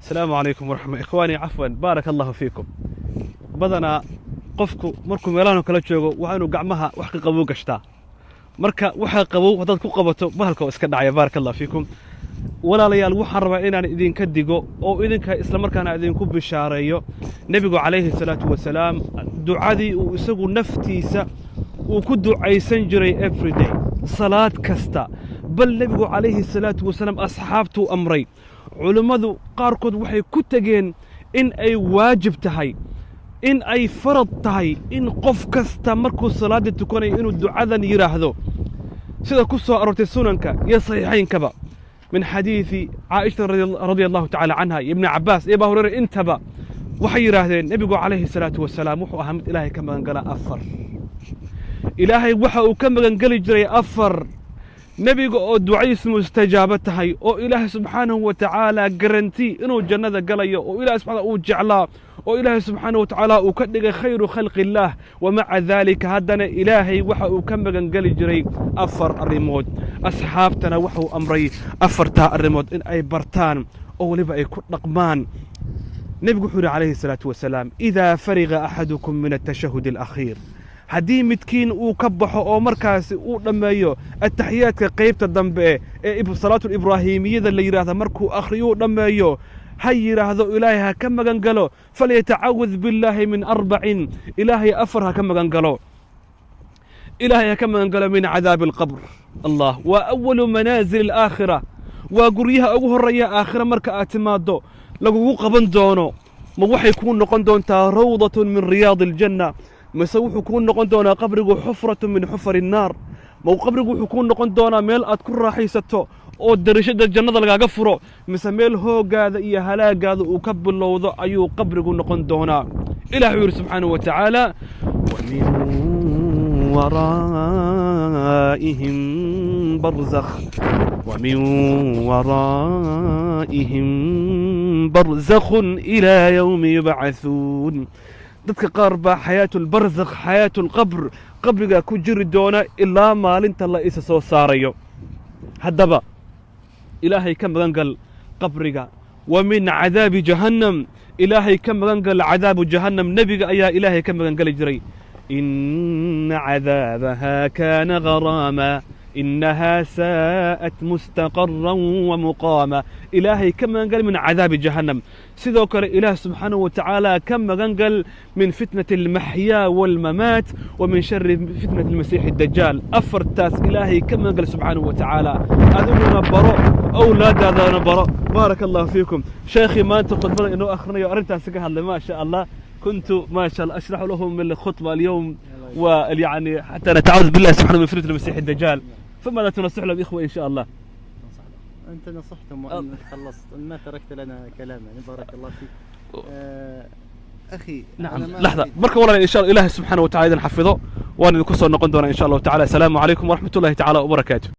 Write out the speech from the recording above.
السلام عليكم ورحمة إخواني عفوا بارك الله فيكم بدنا قفكو مركو ميلانو كلا جوجو وانو قعمها وحق قبو قشتا marka waxa qabow hadaad ku qabato bahalka iska dhacaya barakallahu fiikum walaalayaal waxaan rabaa inaan idinka digo oo idinka isla markaana idinku bishaareeyo nabigu calayhi salaatu wasalaam ducadii uu isagu naftiisa uu ku ducaysan jiray every day salaad kasta bal nabigu calayhi salaatu wasalaam asxaabtu amray culimadu qaarkood waxay ku tageen in ay waajib tahay in ay farad tahay in qof kasta markuu salaada tukanayo inuu ducadan yiraahdo sida ku soo aroortay sunanka iyo saxiixaynkaba min xadiisi Aisha radiyallahu ta'ala anha ibn Abbas iyo Abu Hurayra intaba waxay yiraahdeen nabigu calayhi salaatu wasalaam wuxuu ahaa mid ilaahay ka magan gala afar ilaahay waxa uu ka magan gali jiray afar nabiga oo ducadiisu mustajaaba tahay oo ilaahay subhanahu wa ta'ala garanti inuu jannada galayo oo ilaahay subhanahu uu jeclaa oo ilaahay subhanahu wa ta'ala uu ka dhigay khayru khalqillah wa ma'a dhalika hadana ilaahay waxa uu ka magan gali jiray afar arimood asxaabtana waxa uu amray afarta arimood in ay bartaan oo waliba ay ku dhaqmaan nabigu wuxuu calayhi salaatu wasalaam idha fariga ahadukum min at-tashahhud al-akhir haddii midkiin uu ka baxo oo markaasi uu dhammeeyo ataxiyaadka qaybta dambe ee salaatu ibraahimiyada la yiraahdo markuu akhriyo dhammeeyo ha yiraahdo ilaahay ha ka magan galo falyata'awwad billahi min arba'in ilaahay afar ha ka magan galo ilaahay ha ka magan galo min cadaab alqabr allah wa awwal manazil al-akhirah wa guryaha ugu horeeya aakhira marka aad timaado lagu qaban doono ma waxay ku noqon doontaa rawdatun min riyaad al-janna mise wuxuu ku noqon doonaa qabrigu xufratu min xufar النار ma qabrigu wuxuu ku noqon doonaa meel aad ku raaxaysato oo darashada jannada lagaaga furo mise meel hoogaada iyo halaagaada uu ka bilowdo ayuu qabrigu noqon doonaa ilaahu yiri subhanahu wa ta'ala wa min waraa'ihim barzakh wa min waraa'ihim barzakhun ila yawmi yub'athun dadka qaar baa xayaatul barzakh xayaatul qabr qabriga ku jiri doona ilaa maalinta la isa soo saarayo haddaba ilaahay ka magan gal qabriga wa min cadaabi jahannam ilaahay ka magan gal cadaabu jahannam nabiga ayaa ilaahay ka magan gali jiray inna cadaabaha kaana gharaama إنها ساءت مستقرا ومقاما إلهي كما قال من عذاب جهنم سيذكر إله سبحانه وتعالى كما قال من فتنة المحيا والممات ومن شر فتنة المسيح الدجال أفرتاس إلهي كما قال سبحانه وتعالى أذننا براء أولاد هذا براء بارك الله فيكم شيخي ما تقول بدأ إنه أخرنا يأرنتها سكها ما شاء الله كنت ما شاء الله أشرح لهم من الخطبة اليوم ويعني حتى نتعوذ بالله سبحانه من فتنة المسيح الدجال فماذا تنصح لهم إخوة إن شاء الله؟ أنت نصحتم وأن خلصت ما تركت لنا كلام يعني بارك الله فيك أخي نعم لحظة بركة والله إن شاء الله إله سبحانه وتعالى حفظه وأن يكسر نقدنا إن شاء الله تعالى السلام عليكم ورحمة الله تعالى وبركاته.